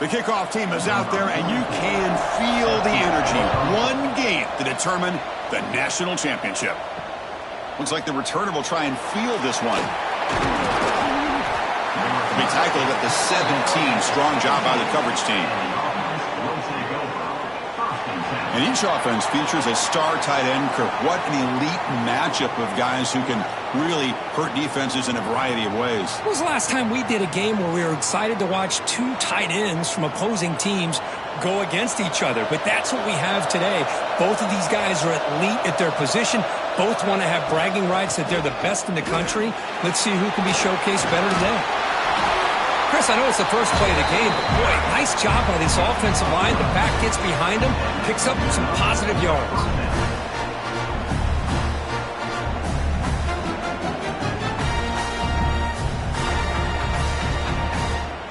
The kickoff team is out there, and you can feel the energy. One game to determine the national championship. Looks like the returner will try and field this one. He'll be tackled at the 17. Strong job by the coverage team. And each offense features a star tight end, Kirk. What an elite matchup of guys who can really hurt defenses in a variety of ways. When was the last time we did a game where we were excited to watch two tight ends from opposing teams go against each other? But that's what we have today. Both of these guys are elite at their position. Both want to have bragging rights that they're the best in the country. Let's see who can be showcased better today. Chris, I know it's the first play of the game, but boy, nice job by this offensive line. The back gets behind him, picks up some positive yards.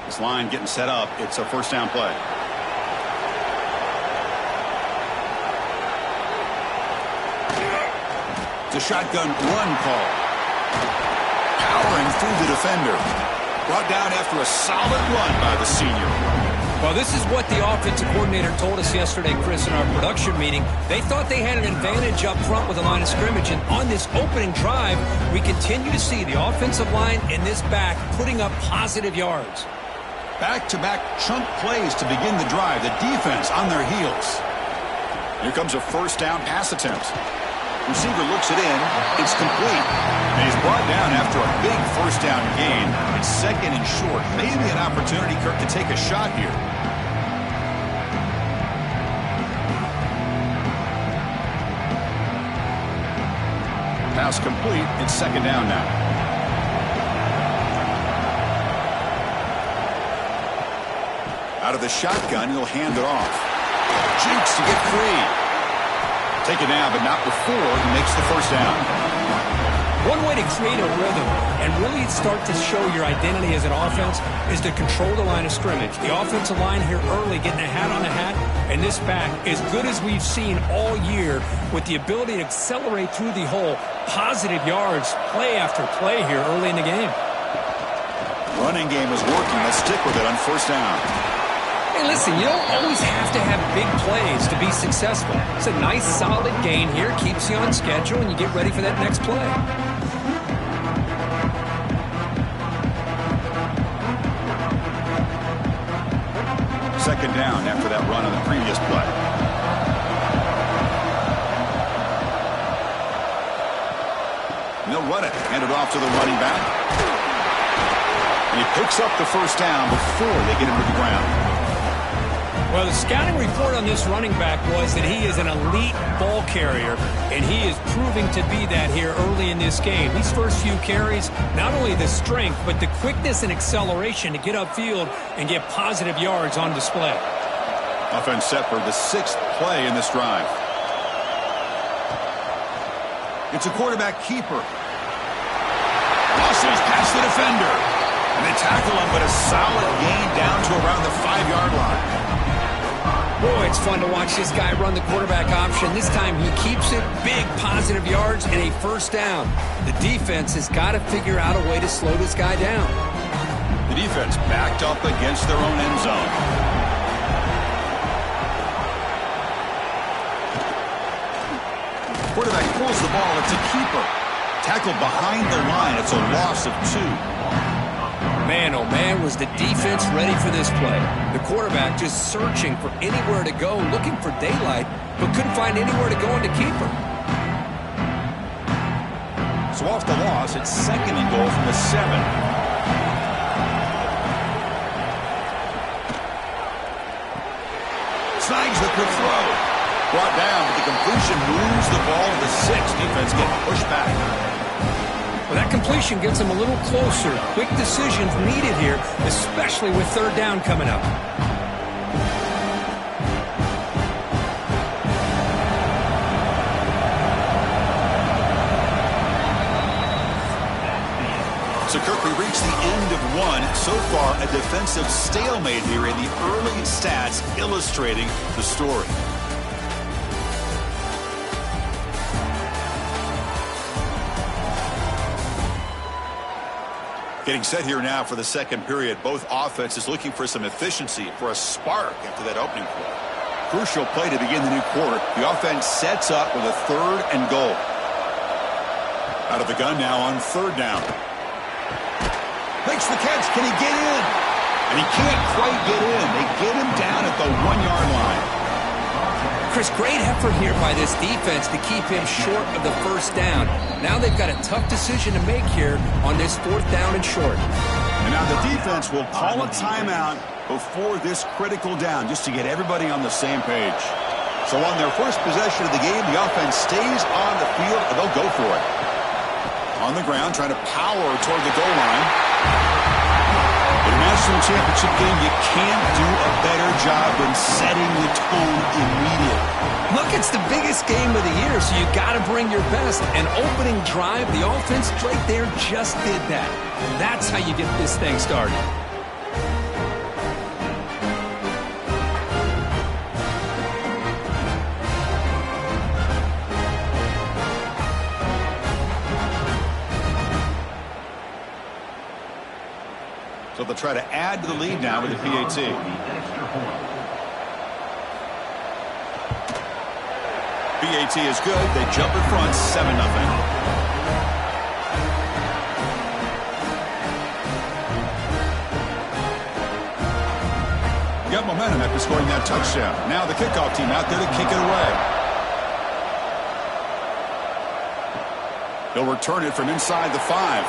This line getting set up. It's a first down play. It's a shotgun run call. Powering through the defender. Brought down after a solid run by the senior. Well, this is what the offensive coordinator told us yesterday, Chris, in our production meeting. They thought they had an advantage up front with the line of scrimmage, and on this opening drive, we continue to see the offensive line and this back putting up positive yards. Back-to-back chunk plays to begin the drive. The defense on their heels. Here comes a first down pass attempt. Receiver looks it in. It's complete. And he's brought down after a big first down gain. It's second and short. Maybe an opportunity, Kirk, to take a shot here. Pass complete. It's second down now. Out of the shotgun, he'll hand it off. Jinks to get free. Take it down, but not before he makes the first down. One way to create a rhythm and really start to show your identity as an offense is to control the line of scrimmage. The offensive line here early getting a hat on a hat, and this back, as good as we've seen all year, with the ability to accelerate through the hole, positive yards, play after play here early in the game. Running game is working. Let's stick with it on first down. Hey, listen, you don't always have to have big plays to be successful. It's a nice, solid gain here. Keeps you on schedule, and you get ready for that next play. Second down after that run on the previous play. And they'll run it. Hand it off to the running back. And he picks up the first down before they get him to the ground. Well, the scouting report on this running back was that he is an elite ball carrier, and he is proving to be that here early in this game. These first few carries, not only the strength, but the quickness and acceleration to get upfield and get positive yards on display. Offense set for the sixth play in this drive. It's a quarterback keeper. Losses past the defender. And they tackle him, but a solid gain down to around the 5-yard line. Boy, it's fun to watch this guy run the quarterback option. This time he keeps it, big positive yards, and a first down. The defense has got to figure out a way to slow this guy down. The defense backed up against their own end zone. Quarterback pulls the ball. It's a keeper. Tackled behind the line. It's a loss of 2. Man, oh man, was the defense ready for this play. The quarterback just searching for anywhere to go, looking for daylight, but couldn't find anywhere to go in the keeper. So off the loss, it's second and goal from the 7. Snags the quick throw. Brought down, but the completion moves the ball to the 6. Defense getting pushed back. Well, that completion gets them a little closer. Quick decisions needed here, especially with third down coming up. So, Kirk, we reached the end of one. So far, a defensive stalemate here in the early stats illustrating the story. Getting set here now for the second period. Both offenses looking for some efficiency, for a spark after that opening play. Crucial play to begin the new quarter. The offense sets up with a 3rd and goal. Out of the gun now on 3rd down. Makes the catch. Can he get in? And he can't quite get in. They get him down at the 1-yard line. Chris, great effort here by this defense to keep him short of the 1st down. Now they've got a tough decision to make here on this 4th down and short. And now the defense will call a timeout before this critical down just to get everybody on the same page. So on their first possession of the game, the offense stays on the field and they'll go for it. On the ground, trying to power toward the goal line. In a national championship game, you can't do a better job than setting the tone immediately. Look, it's the biggest game of the year, so you got to bring your best. An opening drive, the offense right there just did that. That's how you get this thing started. So they'll try to add to the lead now with the PAT. PAT is good. They jump in front, 7-0. Got momentum after scoring that touchdown. Now the kickoff team out there to kick it away. He'll return it from inside the 5.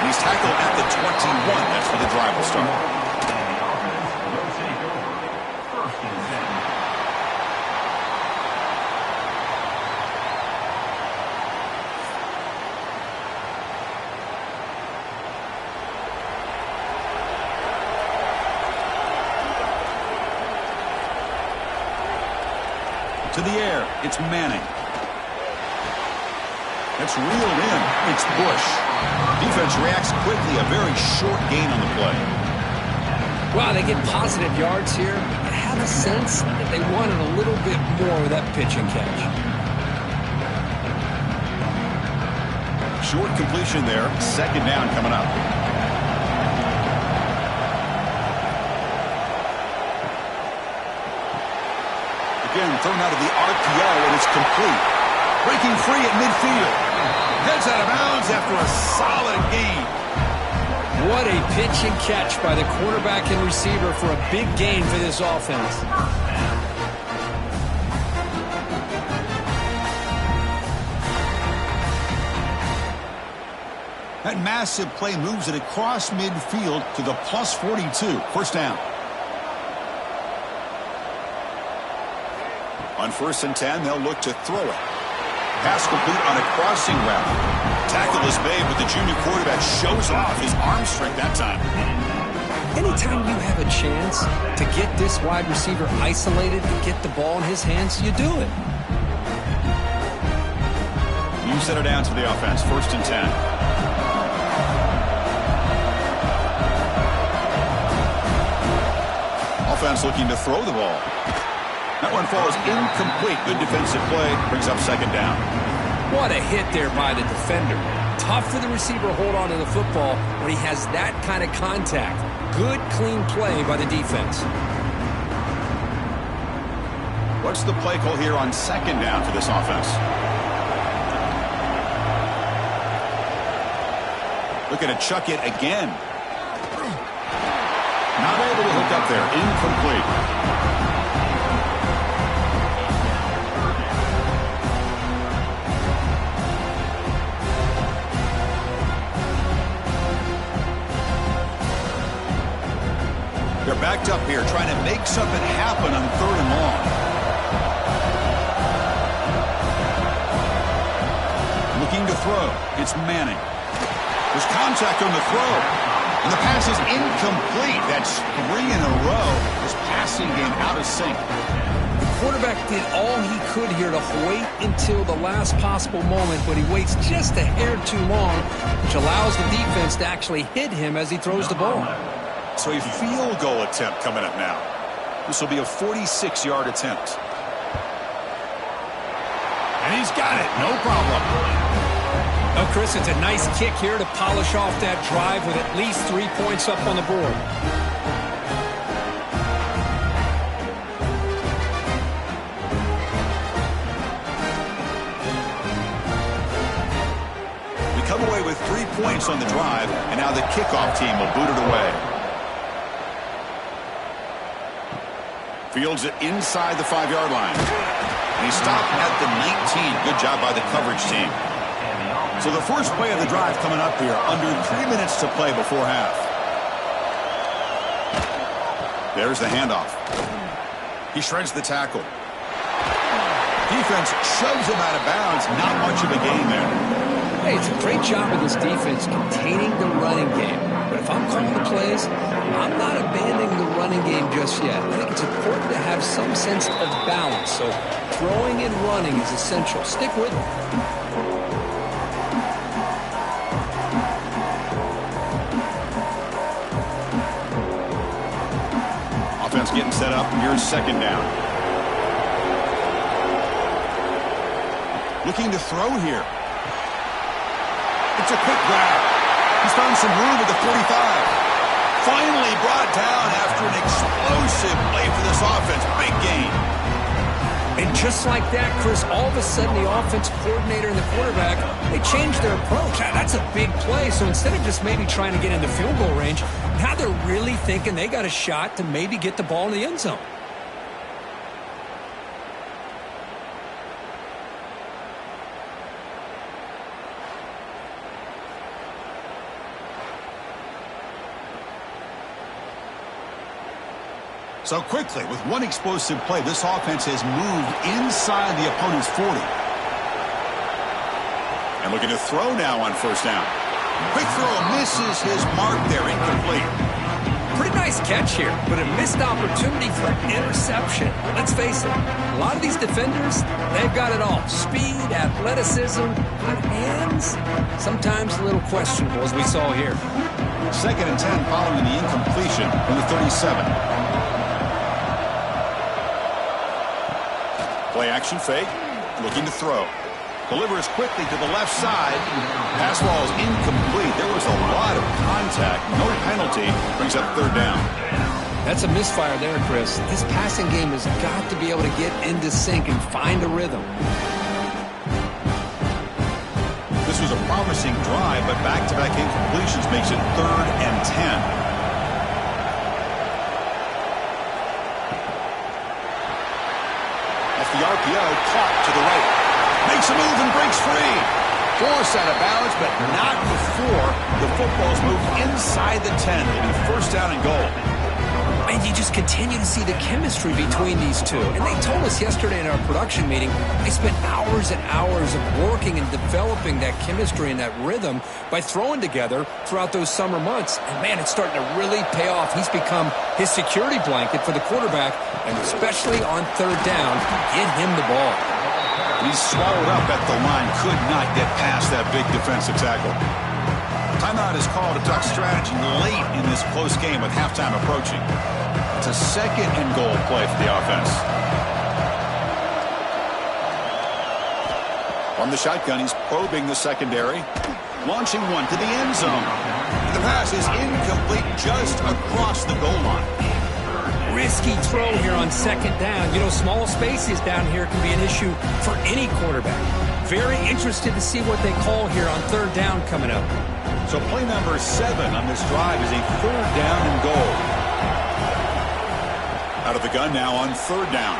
And he's tackled at the 21. That's where the drive will start. To the air, it's Manning. That's reeled in. It's Bush. Defense reacts quickly. A very short gain on the play. Wow, they get positive yards here. I have a sense that they wanted a little bit more with that pitch and catch. Short completion there. 2nd down coming up. Again, thrown out of the RPO, and it's complete. Breaking free at midfield. Heads out of bounds after a solid gain. What a pitch and catch by the quarterback and receiver for a big gain for this offense. That massive play moves it across midfield to the plus 42. 1st down. On 1st and 10, they'll look to throw it. Pass complete on a crossing route. Tackle is made, but the junior quarterback shows off his arm strength that time. Anytime you have a chance to get this wide receiver isolated and get the ball in his hands, you do it. You set it down to the offense. 1st and 10. Offense looking to throw the ball. That one falls incomplete. Good defensive play. Brings up 2nd down. What a hit there by the defender. Tough for the receiver to hold on to the football when he has that kind of contact. Good, clean play by the defense. What's the play call here on 2nd down for this offense? Looking to chuck it again. Not able to hook up there. Incomplete. They're backed up here, trying to make something happen on 3rd and long. Looking to throw. It's Manning. There's contact on the throw. And the pass is incomplete. That's 3 in a row. His passing game out of sync. The quarterback did all he could here to wait until the last possible moment, but he waits just a hair too long, which allows the defense to actually hit him as he throws the ball. So a field goal attempt coming up now. This will be a 46-yard attempt. And he's got it. No problem. Oh, Chris, it's a nice kick here to polish off that drive with at least 3 points up on the board. We come away with 3 points on the drive, and now the kickoff team will boot it away. Fields it inside the 5-yard line. And he stopped at the 19. Good job by the coverage team. So the first play of the drive coming up here, under 3 minutes to play before half. There's the handoff. He shreds the tackle. Defense shoves him out of bounds. Not much of a gain there. Hey, it's a great job of this defense containing the running game. But if I'm calling the plays, I'm not abandoning the running game just yet. I think it's important to have some sense of balance. So throwing and running is essential. Stick with it. Offense getting set up. Here's second down. Looking to throw here. It's a quick grab. He's found some room at the 45. Finally brought down after an explosive play for this offense. Big gain. And just like that, Chris, all of a sudden the offensive coordinator and the quarterback, they changed their approach. That's a big play. So instead of just maybe trying to get into field goal range, now they're really thinking they got a shot to maybe get the ball in the end zone. So quickly, with one explosive play, this offense has moved inside the opponent's 40. And looking to throw now on first down. Quick throw misses his mark there, incomplete. Pretty nice catch here, but a missed opportunity for an interception. Let's face it, a lot of these defenders, they've got it all. Speed, athleticism, good hands, sometimes a little questionable, as we saw here. 2nd and 10 following the incompletion from the 37. Play action fake, looking to throw. Delivers quickly to the left side. Pass ball is incomplete. There was a lot of contact. No penalty. Brings up third down. That's a misfire there, Chris. This passing game has got to be able to get into sync and find a rhythm. This was a promising drive, but back-to-back incompletions makes it 3rd and 10. The RPO caught to the right. Makes a move and breaks free. Forced out of bounds, but not before the football's moved inside the 10. It'll be first down and goal. And you just continue to see the chemistry between these two. And they told us yesterday in our production meeting, they spent hours and hours of working and developing that chemistry and that rhythm by throwing together throughout those summer months. And, man, it's starting to really pay off. He's become his security blanket for the quarterback, and especially on third down, get him the ball. He's swallowed up at the line, could not get past that big defensive tackle. Timeout is called to talk strategy late in this close game with halftime approaching. It's a 2nd and goal play for the offense. From the shotgun, he's probing the secondary. Launching one to the end zone. The pass is incomplete just across the goal line. Risky throw here on 2nd down. You know, small spaces down here can be an issue for any quarterback. Very interested to see what they call here on 3rd down coming up. So play number 7 on this drive is a 3rd down and goal. Out of the gun now on 3rd down.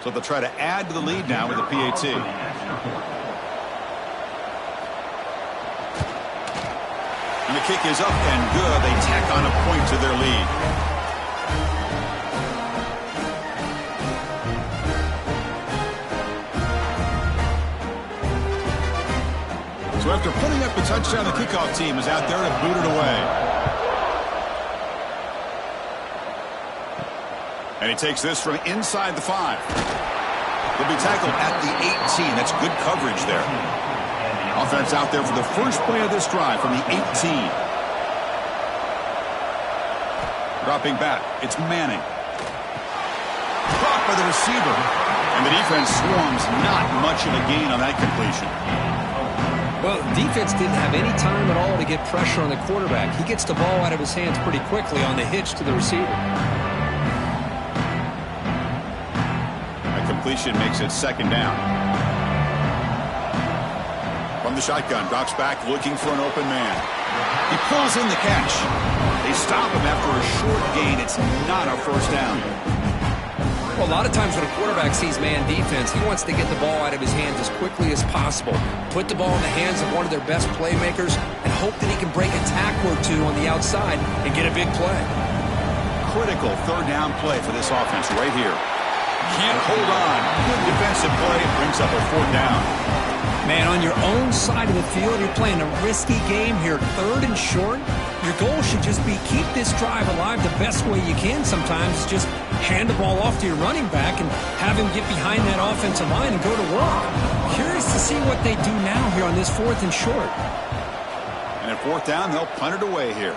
So they'll try to add to the lead now with a PAT. And the kick is up and good. They tack on a point to their lead. So after putting up the touchdown, the kickoff team is out there to boot it away. And he takes this from inside the 5. He'll be tackled at the 18. That's good coverage there. Offense out there for the first play of this drive from the 18. Dropping back, it's Manning. Caught by the receiver. And the defense swarms, not much of a gain on that completion. Well, defense didn't have any time at all to get pressure on the quarterback. He gets the ball out of his hands pretty quickly on the hitch to the receiver. Completion makes it second down. From the shotgun, drops back looking for an open man. He pulls in the catch. They stop him after a short gain. It's not a first down. Well, a lot of times when a quarterback sees man defense, he wants to get the ball out of his hands as quickly as possible, put the ball in the hands of one of their best playmakers, and hope that he can break a tackle or two on the outside and get a big play. Critical third down play for this offense right here. Can't hold on. Good defensive play. Brings up a fourth down. Man, on your own side of the field, you're playing a risky game here. 3rd and short. Your goal should just be keep this drive alive the best way you can sometimes. Is just hand the ball off to your running back and have him get behind that offensive line and go to work. Curious to see what they do now here on this 4th and short. And at 4th down, they'll punt it away here.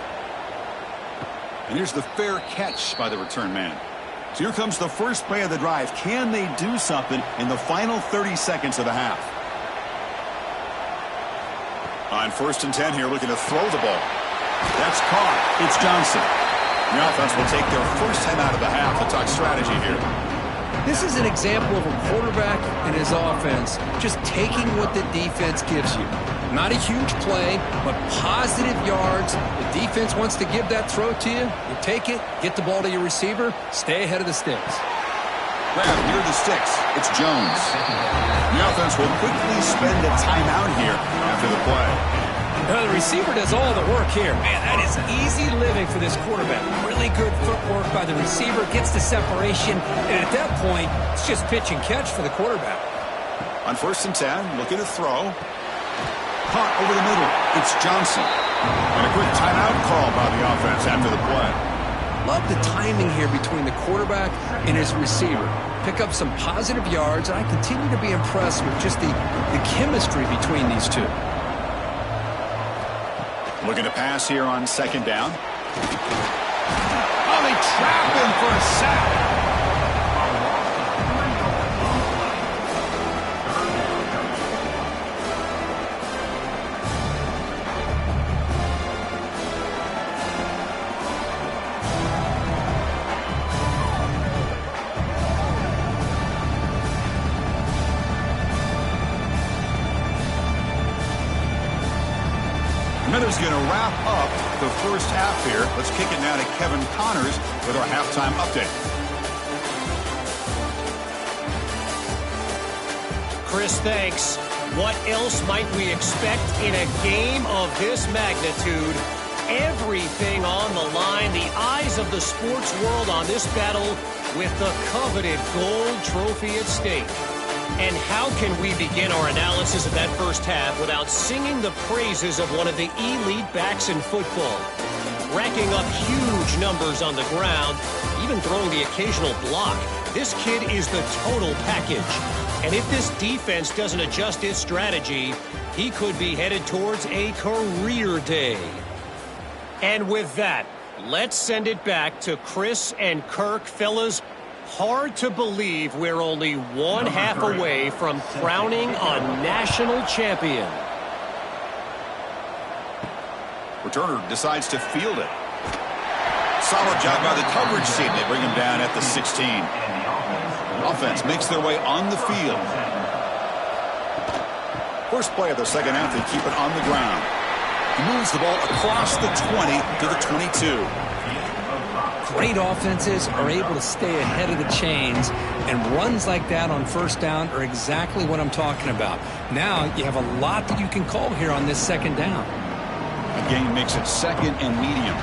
And here's the fair catch by the return man. So here comes the first play of the drive. Can they do something in the final 30 seconds of the half? On 1st and 10 here, looking to throw the ball. That's caught. It's Johnson. The offense will take their first time out of the half to talk strategy here. This is an example of a quarterback and his offense just taking what the defense gives you. Not a huge play, but positive yards. The defense wants to give that throw to you. You take it, get the ball to your receiver, stay ahead of the sticks. Grab near the sticks. It's Jones. The offense will quickly spend a timeout here after the play. The receiver does all the work here. Man, that is easy living for this quarterback. Really good footwork by the receiver, gets the separation, and at that point, it's just pitch and catch for the quarterback. On 1st and 10, looking to throw. Caught over the middle. It's Johnson. And a quick timeout call by the offense after the play. Love the timing here between the quarterback and his receiver. Pick up some positive yards, and I continue to be impressed with just the chemistry between these two. Looking to pass here on 2nd down. Oh, they trap him for a sack. Miller's going to wrap up the first half here. Let's kick it now to Kevin Connors with our halftime update. Chris, thanks. What else might we expect in a game of this magnitude? Everything on the line, the eyes of the sports world on this battle with the coveted gold trophy at stake. And how can we begin our analysis of that first half without singing the praises of one of the elite backs in football? Racking up huge numbers on the ground, even throwing the occasional block. This kid is the total package. And if this defense doesn't adjust its strategy, he could be headed towards a career day. And with that, let's send it back to Chris and Kirk. Fellas, hard to believe we're only one half away from crowning a national champion. Returner decides to field it. Solid job by the coverage team. They bring him down at the 16. Offense makes their way on the field. First play of the second half, they keep it on the ground. He moves the ball across the 20 to the 22. Great offenses are able to stay ahead of the chains, and runs like that on first down are exactly what I'm talking about. Now you have a lot that you can call here on this second down. The game makes it second and medium.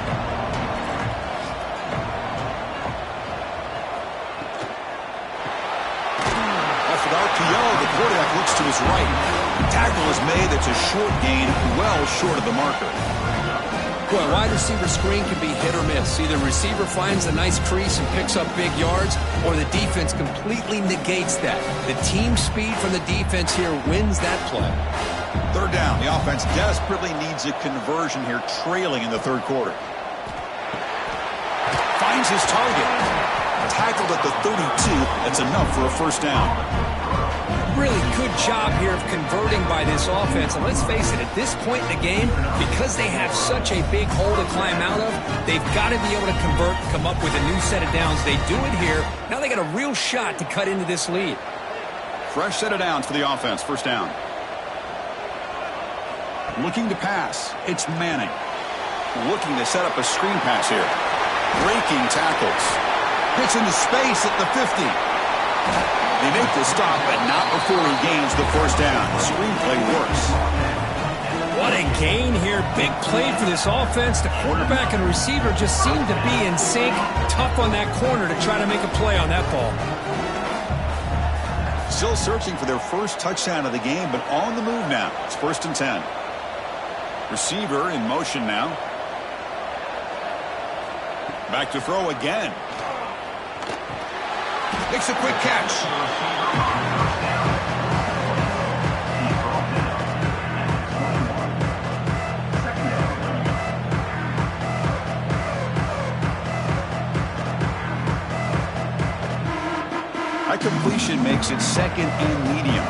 After the RPO, the quarterback looks to his right. Tackle is made. That's a short gain, well short of the marker. Well, a wide receiver screen can be hit or miss. Either receiver finds a nice crease and picks up big yards, or the defense completely negates that. The team speed from the defense here wins that play. Third down. The offense desperately needs a conversion here, trailing in the third quarter. Finds his target. Tackled at the 32. That's enough for a first down. Really good job here of converting by this offense. And let's face it, at this point in the game, because they have such a big hole to climb out of, they've got to be able to convert and come up with a new set of downs. They do it here. Now they got a real shot to cut into this lead. Fresh set of downs for the offense. First down. Looking to pass. It's Manning. Looking to set up a screen pass here. Breaking tackles. Gets into space at the 50. They make the stop, but not before he gains the first down. The screenplay works. What a gain here. Big play for this offense. The quarterback and receiver just seem to be in sync. Tough on that corner to try to make a play on that ball. Still searching for their first touchdown of the game, but on the move now. It's 1st and 10. Receiver in motion now. Back to throw again. Makes a quick catch. High completion makes it 2nd and medium.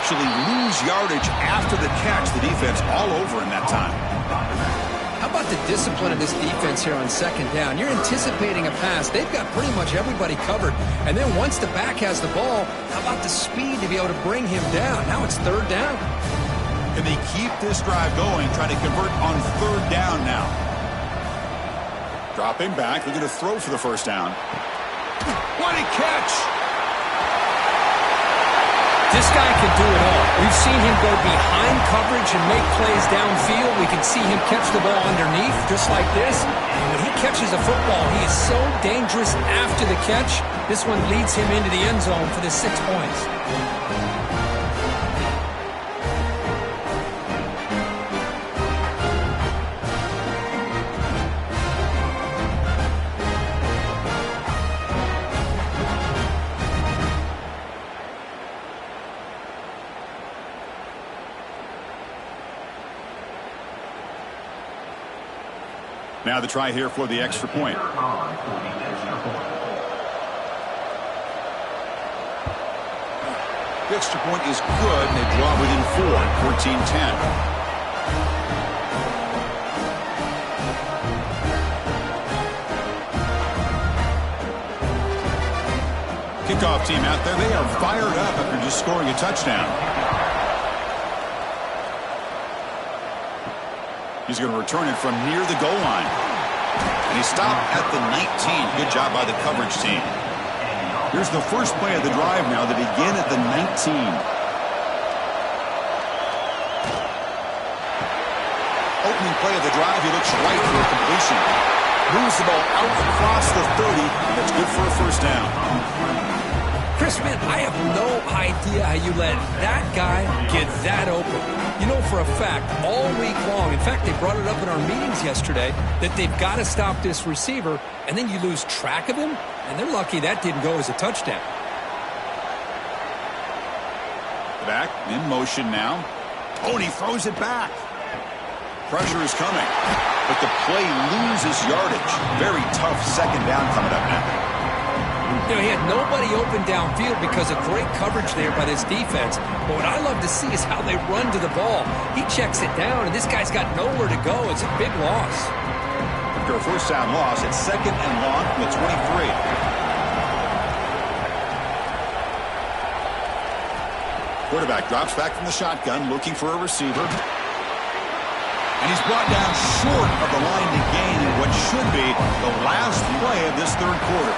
Actually lose yardage after the catch. The defense all over in that time. How about the discipline of this defense here on 2nd down? You're anticipating a pass. They've got pretty much everybody covered. And then once the back has the ball, how about the speed to be able to bring him down? Now it's 3rd down. Can they keep this drive going, trying to convert on 3rd down now? Dropping back, they're going to throw for the first down. What a catch! This guy can do it all. We've seen him go behind coverage and make plays downfield. We can see him catch the ball underneath, just like this. And when he catches a football, he is so dangerous after the catch. This one leads him into the end zone for the 6 points. Now the try here for the extra point. The extra point is good, and they draw within 4, 14-10. Kickoff team out there, they are fired up after just scoring a touchdown. He's going to return it from near the goal line. And he stopped at the 19. Good job by the coverage team. Here's the first play of the drive now to begin at the 19. Opening play of the drive, he looks right for a completion. Moves the ball out across the 30. That's good for a first down. Chris, man, I have no idea how you let that guy get that open. You know for a fact, all week long, in fact, they brought it up in our meetings yesterday, that they've got to stop this receiver, and then you lose track of him, and they're lucky that didn't go as a touchdown. Back, in motion now. Oh, and he throws it back. Pressure is coming, but the play loses yardage. Very tough 2nd down coming up now. You know, he had nobody open downfield because of great coverage there by this defense. But what I love to see is how they run to the ball. He checks it down, and this guy's got nowhere to go. It's a big loss. After a first down loss, it's 2nd and long from the 23. Quarterback drops back from the shotgun, looking for a receiver. And he's brought down short of the line to gain in what should be the last play of this 3rd quarter.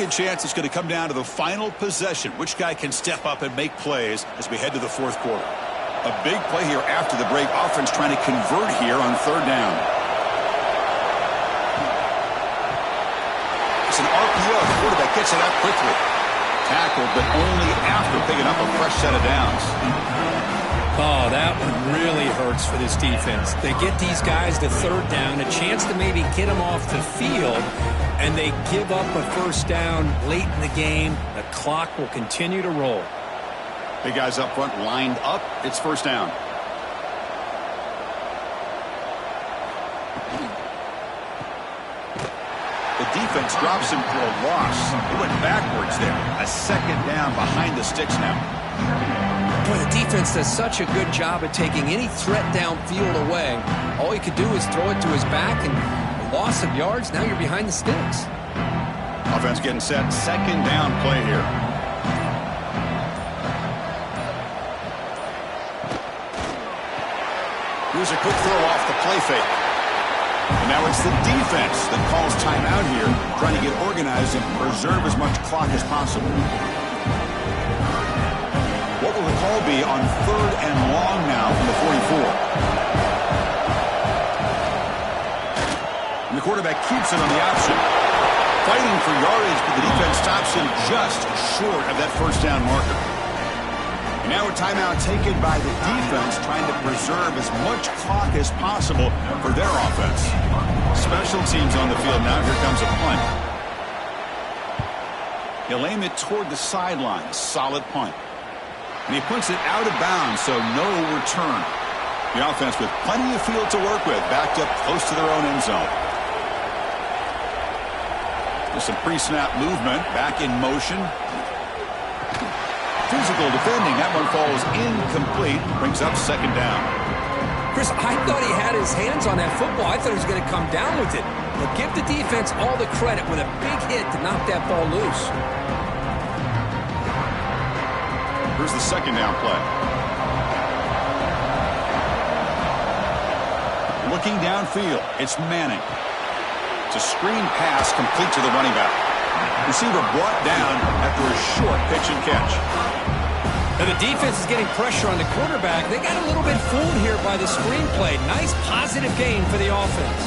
good chance it's going to come down to the final possession. Which guy can step up and make plays as we head to the fourth quarter? A big play here after the break. Offense trying to convert here on third down. It's an RPO. The quarterback gets it out quickly. Tackled, but only after picking up a fresh set of downs. Oh, that one really hurts for this defense. They get these guys to third down, a chance to maybe get them off the field, and they give up a first down late in the game. The clock will continue to roll. Big guys up front lined up. It's first down. The defense drops him for a loss. He went backwards there. A second down behind the sticks now. Boy, the defense does such a good job at taking any threat downfield away. All he could do is throw it to his back, and a loss of yards, now you're behind the sticks. Offense getting set. Second down play here. Here's a quick throw off the play fake. And now it's the defense that calls timeout here, trying to get organized and preserve as much clock as possible. What will the call be on third and long now from the 44? And the quarterback keeps it on the option. Fighting for yardage, but the defense stops him just short of that first down marker. And now a timeout taken by the defense, trying to preserve as much clock as possible for their offense. Special teams on the field now. Here comes a punt. He'll aim it toward the sideline. Solid punt. And he puts it out of bounds, so no return. The offense with plenty of field to work with, backed up close to their own end zone. There's some pre-snap movement, back in motion. Physical defending. That one falls incomplete. Brings up second down. Chris, I thought he had his hands on that football. I thought he was going to come down with it. But give the defense all the credit with a big hit to knock that ball loose. Here's the second down play. Looking downfield, it's Manning. It's a screen pass complete to the running back. Receiver brought down after a short pitch and catch. Now the defense is getting pressure on the quarterback. They got a little bit fooled here by the screenplay. Nice positive gain for the offense.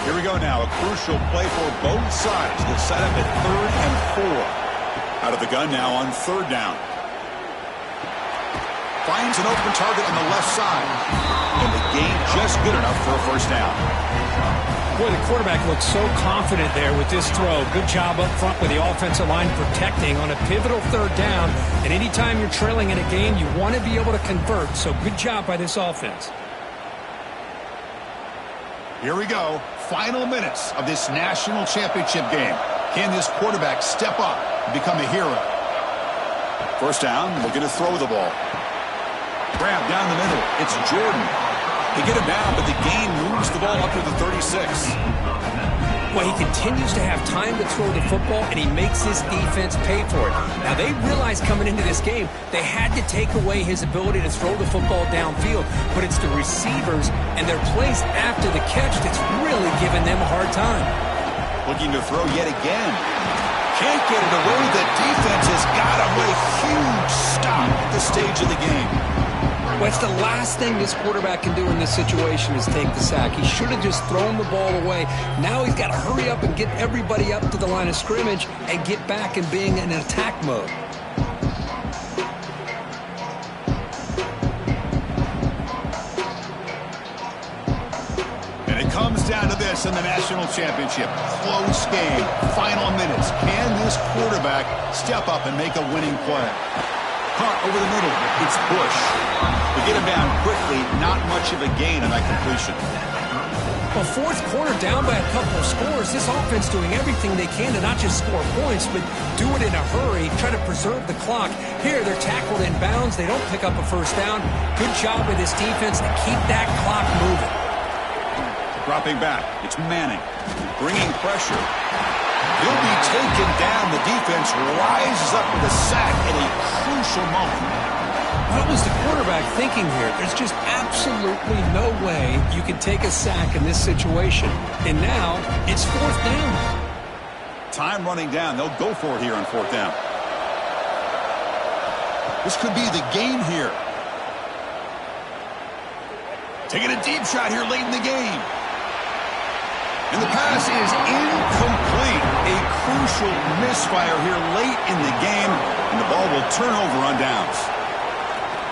Here we go now. A crucial play for both sides. The setup at 3rd and 4. Out of the gun now on third down. Finds an open target on the left side. And the gain just good enough for a first down. Boy, the quarterback looks so confident there with this throw. Good job up front with the offensive line protecting on a pivotal third down. And anytime you're trailing in a game, you want to be able to convert. So good job by this offense. Here we go. Final minutes of this national championship game. Can this quarterback step up and become a hero? First down, we're going to throw the ball. Grab down the middle. It's Jordan. They get him down, but the gain moves the ball up to the 36. Well, he continues to have time to throw the football, and he makes this defense pay for it. Now, they realized coming into this game, they had to take away his ability to throw the football downfield, but it's the receivers and their plays after the catch that's really giving them a hard time. Looking to throw yet again. Can't get it away. The defense has got him with a huge stop at this stage of the game. Well, it's the last thing this quarterback can do in this situation is take the sack. He should have just thrown the ball away. Now he's got to hurry up and get everybody up to the line of scrimmage and get back and being in attack mode. And it comes down to this in the national championship. Close game. Final minutes. Can this quarterback step up and make a winning play? Caught over the middle. It's Bush. They get him down quickly. Not much of a gain on that completion. Well, fourth quarter down by a couple of scores. This offense doing everything they can to not just score points, but do it in a hurry, try to preserve the clock. Here, they're tackled in bounds. They don't pick up a first down. Good job by this defense to keep that clock moving. Dropping back. It's Manning. Bringing pressure. He'll be taken down. The defense rises up with a sack at a crucial moment. What was the quarterback thinking here? There's just absolutely no way you can take a sack in this situation. And now it's 4th down. Time running down. They'll go for it here on 4th down. This could be the game here. Taking a deep shot here late in the game. And the pass is incomplete. A crucial misfire here late in the game. And the ball will turn over on downs.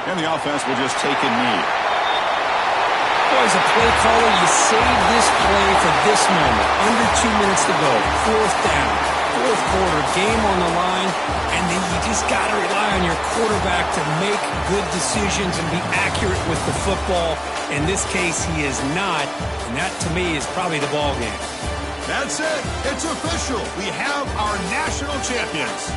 And the offense will just take a knee. Boy, as a play caller, you save this play for this moment. Under 2 minutes to go. 4th down. 4th quarter. Game on the line. And then you just got to rely on your quarterback to make good decisions and be accurate with the football. In this case, he is not. And that, to me, is probably the ball game. That's it. It's official. We have our national champions.